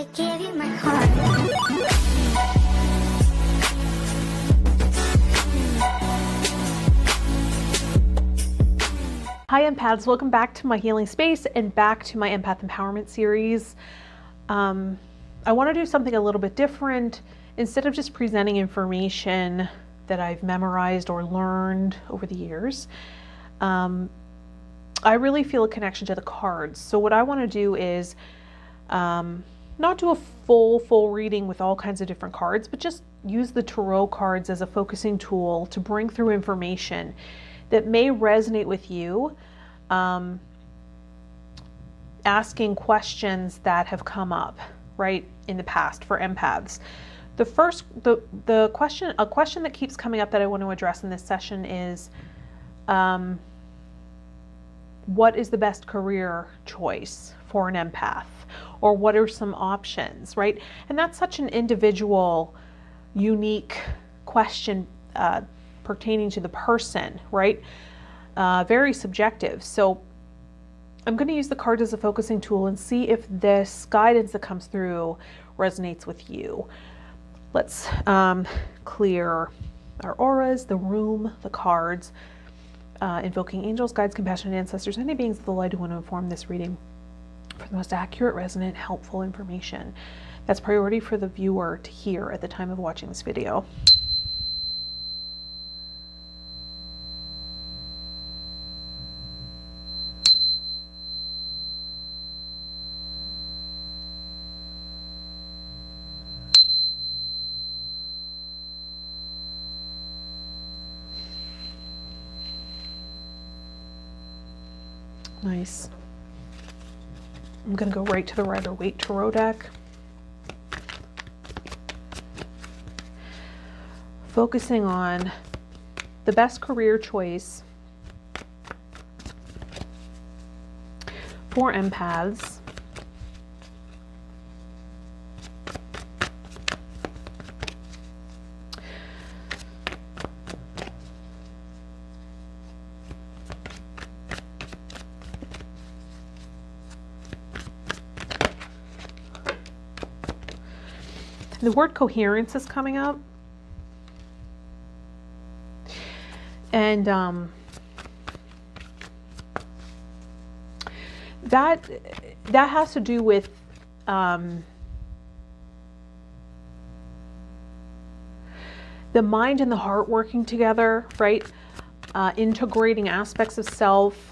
I give you my heart. Hi empaths, welcome back to my healing space and back to my empath empowerment series. I want to do something a little bit different. Instead of just presenting information that I've memorized or learned over the years, I really feel a connection to the cards. So what I want to do is not do a full reading with all kinds of different cards, but just use the tarot cards as a focusing tool to bring through information that may resonate with you, asking questions that have come up right in the past for empaths. A question that keeps coming up that I want to address in this session is, what is the best career choice for an empath? Or what are some options, right? And that's such an individual, unique question pertaining to the person, right? Very subjective. So I'm going to use the cards as a focusing tool and see if this guidance that comes through resonates with you. Let's clear our auras, the room, the cards, invoking angels, guides, compassionate ancestors, any beings of the light who want to inform this reading for the most accurate, resonant, helpful information. That's priority for the viewer to hear at the time of watching this video. Nice. I'm going to go right to the Rider-Waite Tarot deck. Focusing on the best career choice for empaths. The word coherence is coming up. And that has to do with the mind and the heart working together, right? Integrating aspects of self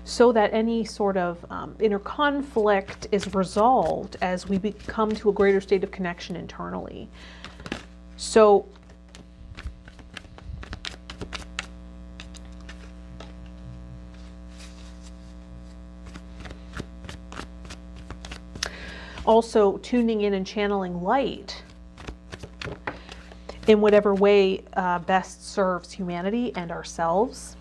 so that any sort of inner conflict is resolved as we come to a greater state of connection internally. So also tuning in and channeling light in whatever way best serves humanity and ourselves.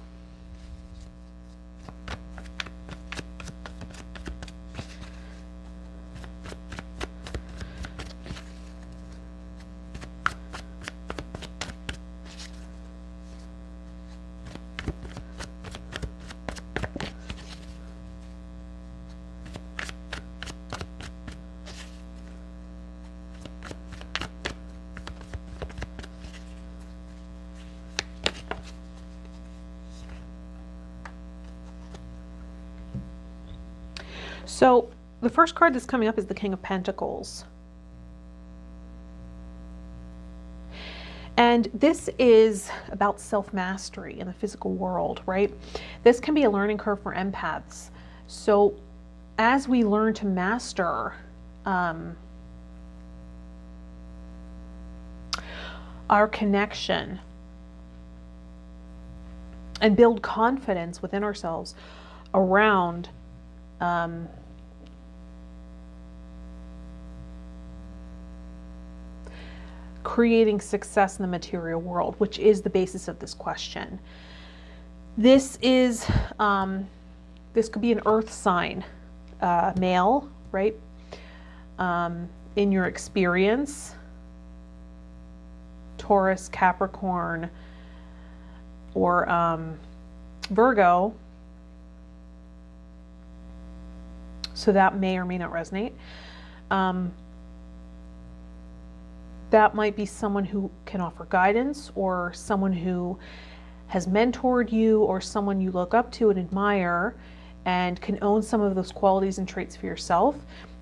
So the first card that's coming up is the King of Pentacles. And this is about self-mastery in the physical world, right? This can be a learning curve for empaths. So as we learn to master our connection and build confidence within ourselves around creating success in the material world, which is the basis of this question. This is, this could be an earth sign, male, right? In your experience, Taurus, Capricorn, or Virgo. So that may or may not resonate. That might be someone who can offer guidance, or someone who has mentored you, or someone you look up to and admire and can own some of those qualities and traits for yourself.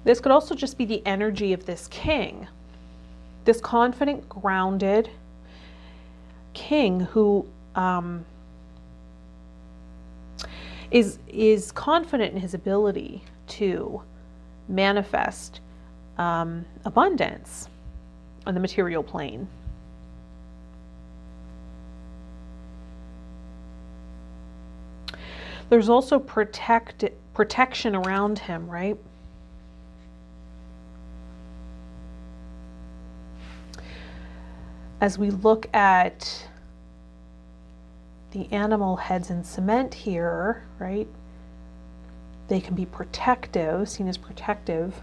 This could also just be the energy of this king, this confident, grounded king who is confident in his ability to manifest abundance on the material plane. There's also protection around him, right? As we look at the animal heads in cement here, right? They can be protective, seen as protective.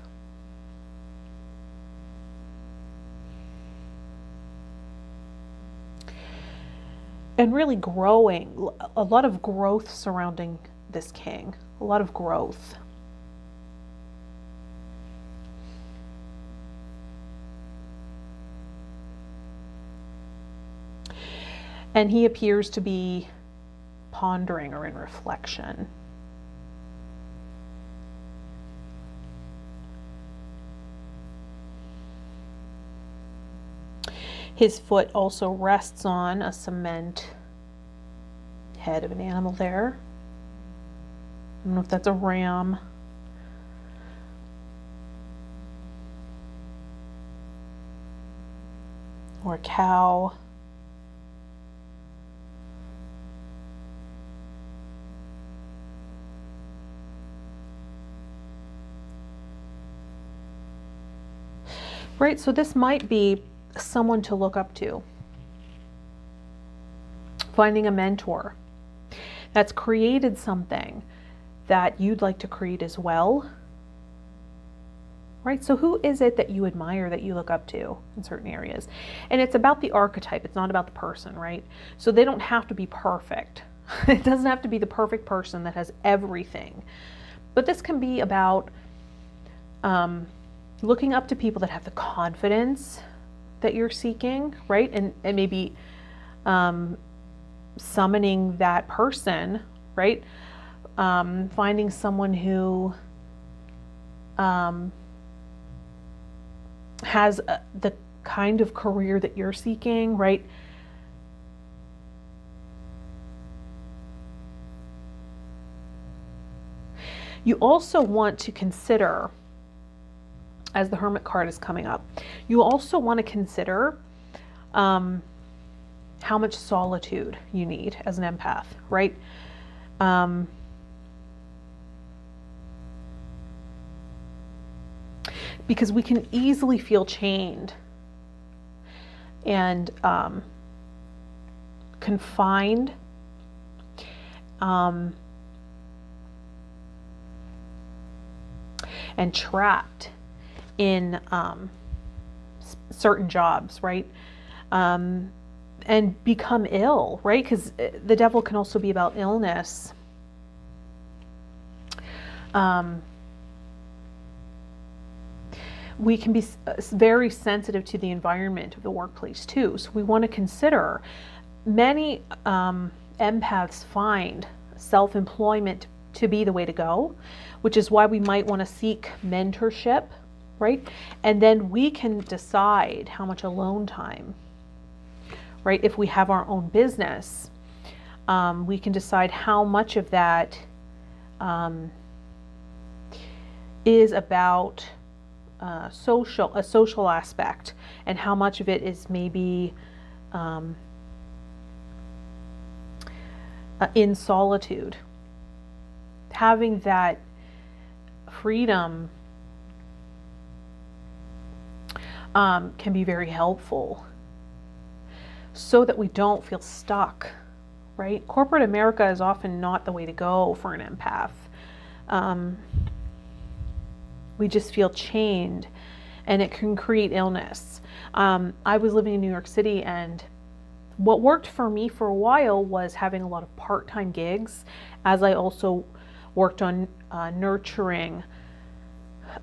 And really growing, a lot of growth surrounding this king, a lot of growth. And he appears to be pondering or in reflection. His foot also rests on a cement head of an animal there. I don't know if that's a ram. Or a cow. Right, so this might be someone to look up to. Finding a mentor that's created something that you'd like to create as well. Right, so who is it that you admire, that you look up to in certain areas? And it's about the archetype, it's not about the person, right? So they don't have to be perfect. It doesn't have to be the perfect person that has everything. But this can be about looking up to people that have the confidence that you're seeking, right? And maybe summoning that person, right? Finding someone who has the kind of career that you're seeking, right? You also want to consider, as the Hermit card is coming up, you also want to consider how much solitude you need as an empath, right? Because we can easily feel chained and confined, and trapped in certain jobs, right? And become ill, right? Because the devil can also be about illness. We can be very sensitive to the environment of the workplace too. So we want to consider, many empaths find self-employment to be the way to go, which is why we might want to seek mentorship, right? And then we can decide how much alone time, right? If we have our own business, we can decide how much of that is about a social aspect, and how much of it is maybe in solitude. Having that freedom can be very helpful, so that we don't feel stuck, right? Corporate America is often not the way to go for an empath. We just feel chained, and it can create illness. I was living in New York City, and what worked for me for a while was having a lot of part-time gigs, as I also worked on nurturing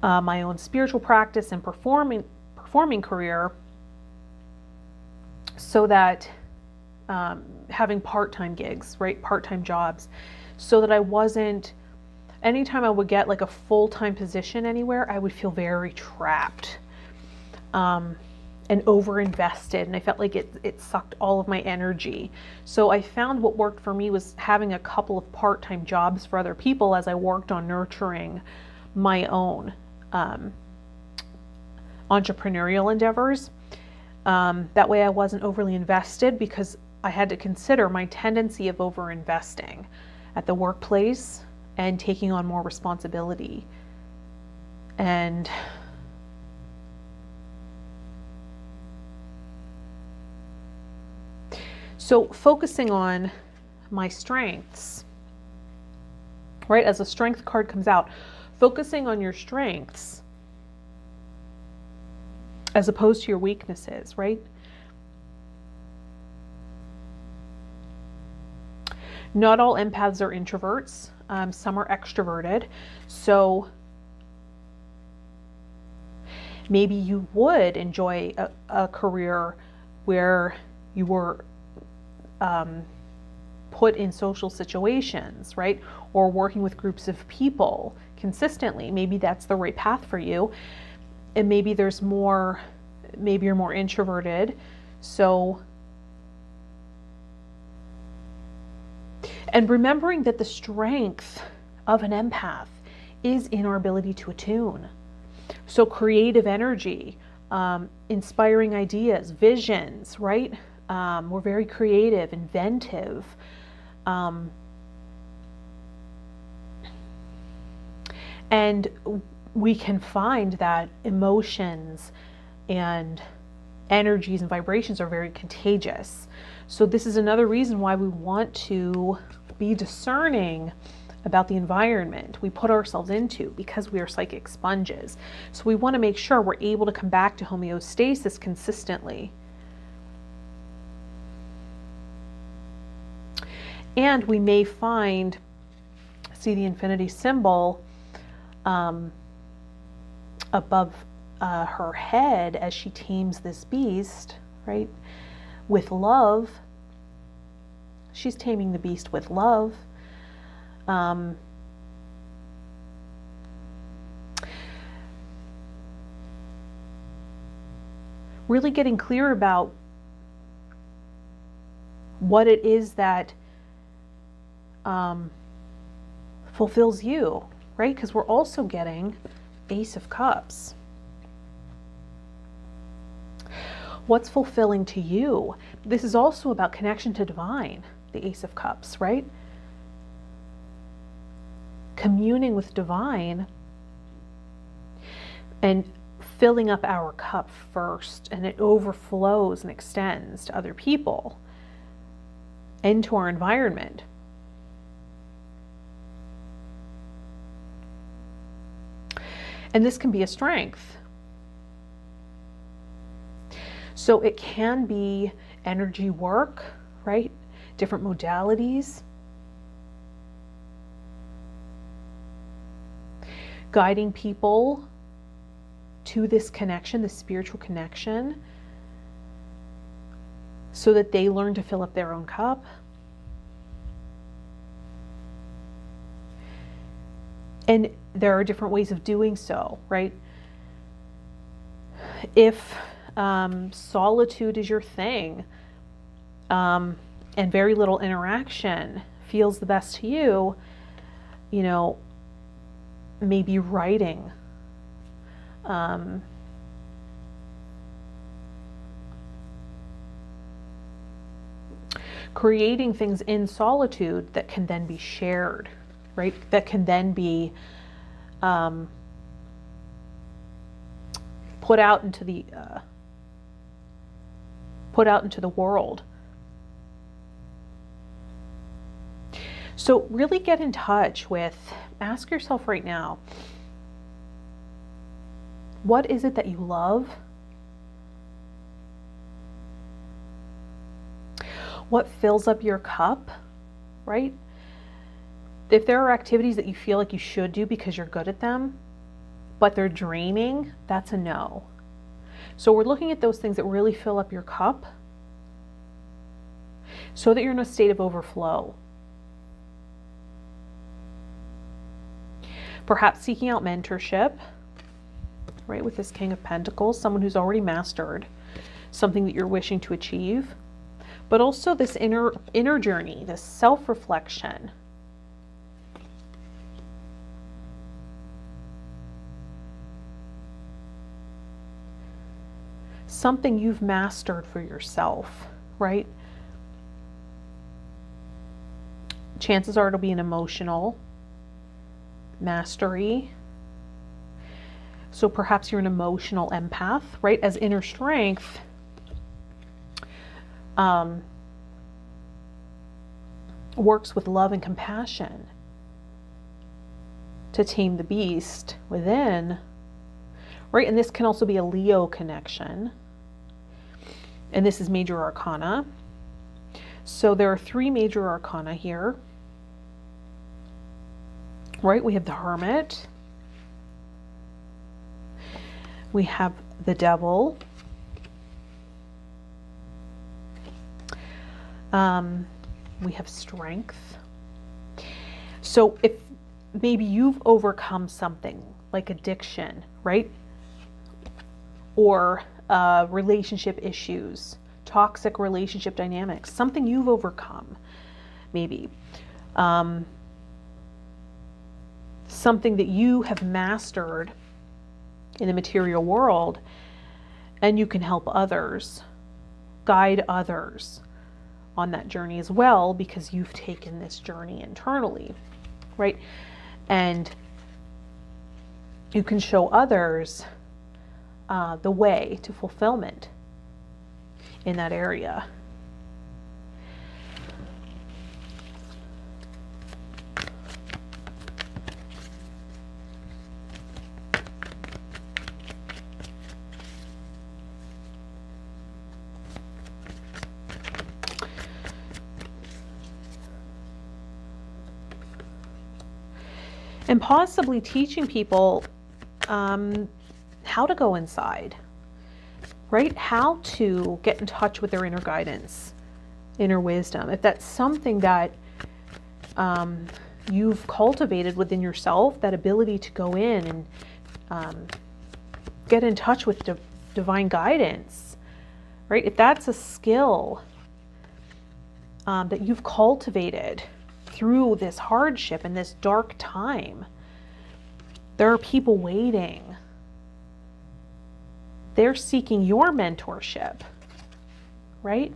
my own spiritual practice and performing career, so that having part-time gigs, right, part-time jobs, so that I wasn't, anytime I would get like a full-time position anywhere, I would feel very trapped and over-invested, and I felt like it sucked all of my energy. So I found what worked for me was having a couple of part-time jobs for other people as I worked on nurturing my own entrepreneurial endeavors. That way I wasn't overly invested, because I had to consider my tendency of over-investing at the workplace and taking on more responsibility. And so focusing on my strengths, right, as a strength card comes out, focusing on your strengths as opposed to your weaknesses, right? Not all empaths are introverts. Some are extroverted. So maybe you would enjoy a career where you were put in social situations, right? Or working with groups of people consistently. Maybe that's the right path for you. And maybe there's more, maybe you're more introverted. So, and remembering that the strength of an empath is in our ability to attune. So creative energy, inspiring ideas, visions, right? We're very creative, inventive. And we can find that emotions and energies and vibrations are very contagious. So this is another reason why we want to be discerning about the environment we put ourselves into, because we are psychic sponges. So we want to make sure we're able to come back to homeostasis consistently. And we may find, see the infinity symbol above her head as she tames this beast, right? With love. She's taming the beast with love. Really getting clear about what it is that fulfills you, right? Because we're also getting Ace of Cups. What's fulfilling to you? This is also about connection to divine, the Ace of Cups, right? Communing with divine and filling up our cup first, and it overflows and extends to other people, into our environment. And this can be a strength. So it can be energy work, right? Different modalities. Guiding people to this connection, this spiritual connection, so that they learn to fill up their own cup. And there are different ways of doing so, right? If solitude is your thing, and very little interaction feels the best to you, you know, maybe writing, creating things in solitude that can then be shared, right? That can then be put out into the world. So really get in touch with, ask yourself right now, what is it that you love? What fills up your cup, right? If there are activities that you feel like you should do because you're good at them, but they're draining, that's a no. So we're looking at those things that really fill up your cup so that you're in a state of overflow. Perhaps seeking out mentorship, right, with this King of Pentacles, someone who's already mastered something that you're wishing to achieve, but also this inner journey, this self-reflection. Something you've mastered for yourself, right? Chances are it'll be an emotional mastery. So perhaps you're an emotional empath, right? As inner strength, works with love and compassion to tame the beast within, right? And this can also be a Leo connection. And this is major arcana. So there are 3 major arcana here, right? We have the Hermit. We have the Devil. We have Strength. So if maybe you've overcome something like addiction, right? Or relationship issues, toxic relationship dynamics, something you've overcome, maybe. Something that you have mastered in the material world, and you can help others, guide others on that journey as well, because you've taken this journey internally, right? And you can show others the way to fulfillment in that area. And possibly teaching people how to go inside, right? How to get in touch with their inner guidance, inner wisdom. If that's something that you've cultivated within yourself, that ability to go in and get in touch with divine guidance, right? If that's a skill that you've cultivated through this hardship and this dark time, there are people waiting. They're seeking your mentorship, right?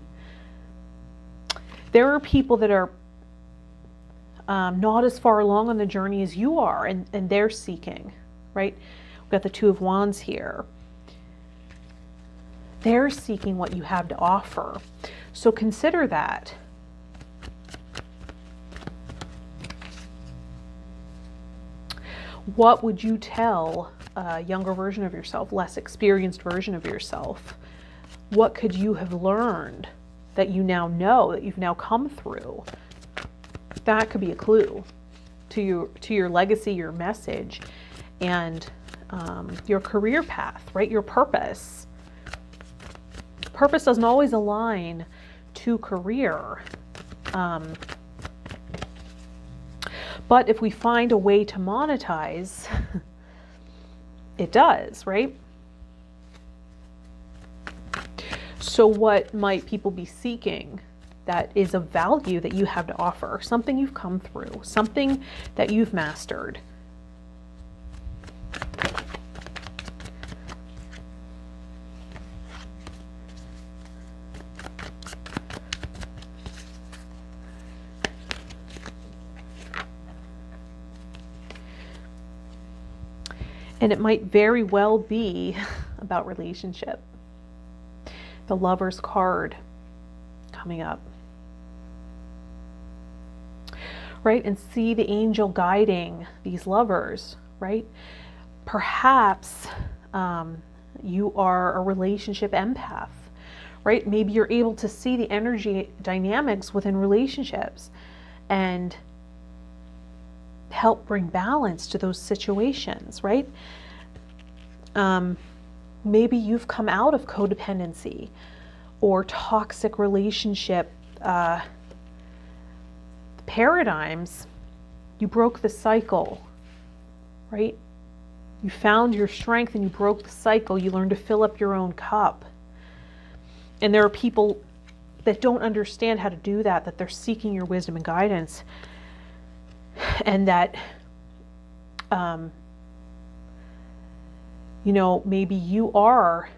There are people that are not as far along on the journey as you are, and they're seeking, right? We've got the Two of Wands here. They're seeking what you have to offer. So consider that. What would you tell a younger version of yourself, less experienced version of yourself? What could you have learned that you now know, that you've now come through? That could be a clue to your legacy, your message, and your career path, right? Your purpose. Purpose doesn't always align to career. But if we find a way to monetize, it does, right? So what might people be seeking that is of value that you have to offer? Something you've come through, something that you've mastered. And it might very well be about relationship. The Lover's card coming up. Right? And see the angel guiding these lovers, right? Perhaps you are a relationship empath, right? Maybe you're able to see the energy dynamics within relationships and help bring balance to those situations, right? Maybe you've come out of codependency or toxic relationship paradigms. You broke the cycle, right? You found your strength and you broke the cycle. You learned to fill up your own cup. And there are people that don't understand how to do that, that they're seeking your wisdom and guidance. And that, you know, maybe you are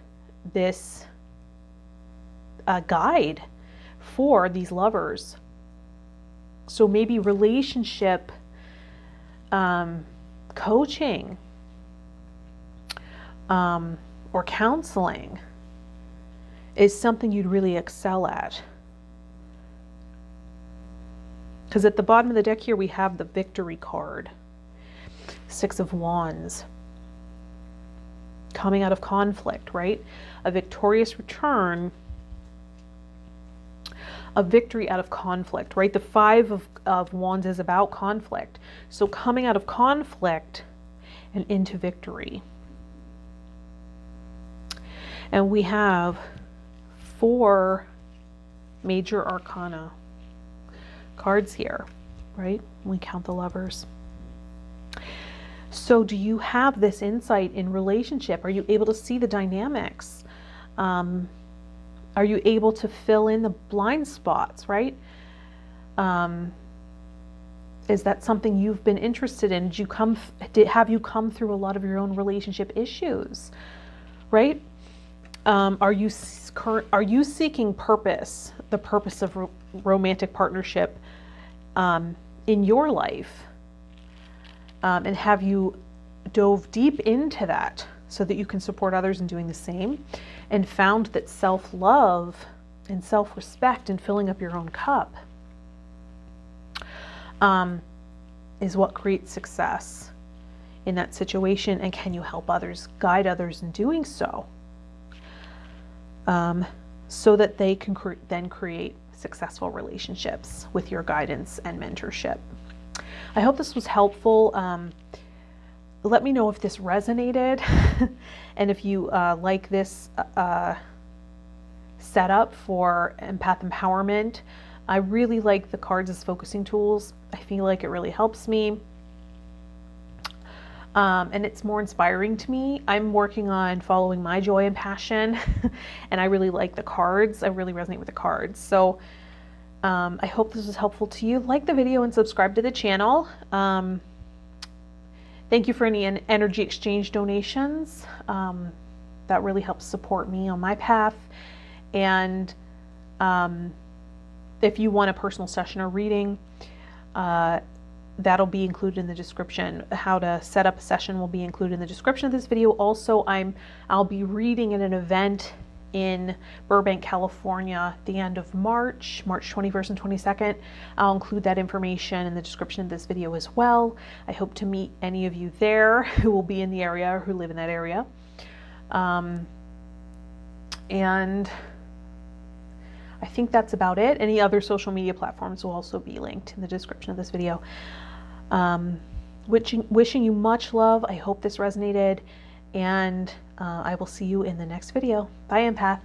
this guide for these lovers. So maybe relationship coaching or counseling is something you'd really excel at. Because at the bottom of the deck here, we have the Victory card. Six of Wands. Coming out of conflict, right? A victorious return. A victory out of conflict, right? The Five of Wands is about conflict. So coming out of conflict and into victory. And we have 4 major arcana cards here, right? We count the Lovers. So do you have this insight in relationship? Are you able to see the dynamics? Are you able to fill in the blind spots, right? Is that something you've been interested in? Have you come through a lot of your own relationship issues, right? Are you seeking purpose, the purpose of romantic partnership in your life? And have you dove deep into that so that you can support others in doing the same, and found that self-love and self-respect and filling up your own cup is what creates success in that situation? And can you help others, guide others in doing so, so that they can then create successful relationships with your guidance and mentorship? I hope this was helpful. Let me know if this resonated and if you like this setup for empath empowerment. I really like the cards as focusing tools. I feel like it really helps me. And it's more inspiring to me. I'm working on following my joy and passion, and I really like the cards. I really resonate with the cards. So I hope this was helpful to you. Like the video and subscribe to the channel. Thank you for any energy exchange donations. That really helps support me on my path. And if you want a personal session or reading, that'll be included in the description. How to set up a session will be included in the description of this video. Also, I'll be reading at an event in Burbank, California, the end of March 21st and 22nd. I'll include that information in the description of this video as well. I hope to meet any of you there who will be in the area or who live in that area. And I think that's about it. Any other social media platforms will also be linked in the description of this video. Wishing you much love. I hope this resonated, and I will see you in the next video. Bye, empath.